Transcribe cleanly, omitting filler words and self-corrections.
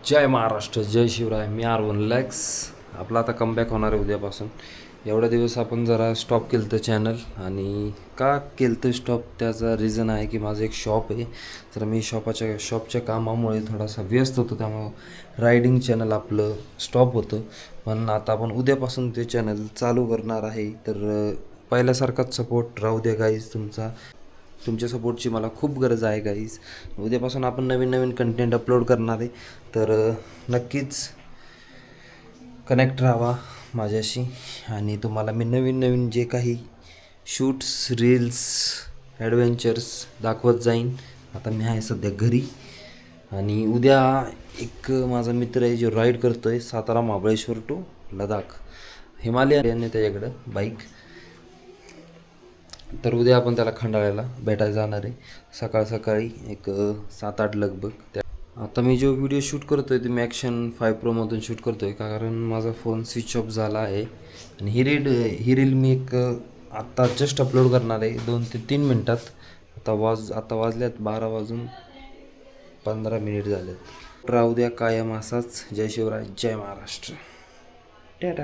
जय महाराष्ट्र, जय शिवराय. मी R1 lakhs. आपला आता comeback होणार आहे उद्यापासून. एवढ्या दिवस आपण जरा स्टॉप केलं तर चॅनल. आणि का केलं तर स्टॉप, त्याचा रिझन आहे की माझं एक शॉप आहे. तर मी शॉपच्या कामामुळे थोडासा व्यस्त होतो, त्यामुळं रायडिंग चॅनल आपलं स्टॉप होतं. पण आता आपण उद्यापासून ते चॅनल चालू करणार आहे. तर पहिल्यासारखाच सपोर्ट राहू द्या गाईज तुमच्या सपोर्टची मला खूप गरज आहे गाईज. उद्यापासून आपण नवीन नवीन कंटेंट अपलोड करणार आहे. तर नक्कीच कनेक्ट राहावा माझ्याशी. आणि तुम्हाला मी नवीन नवीन जे काही शूट्स, रील्स, ॲडव्हेंचर्स दाखवत जाईन. आता मी आहे सध्या घरी. आणि उद्या एक माझा मित्र आहे जो राईड करतो आहे सातारा महाबळेश्वर टू लडाख. हिमालयन आहे त्याच्याकडं बाईक. तर उद्या आपण त्याला खंडाळ्याला भेटायला जाणार आहे सकाळ सकाळी एक 7-8 लगभग. आता मी जो व्हिडिओ शूट करतो आहे ते मी ॲक्शन 5 प्रोमधून शूट करतो आहे, कारण माझा फोन स्विच ऑफ झाला आहे. आणि ही रील मी एक आत्ता जस्ट अपलोड करणार आहे 2 ते 3 मिनटात. आता वाजल्यात 12:15 झालेत. राहू द्या कायम असाच. जय शिवराय, जय महाराष्ट्र. टाटा.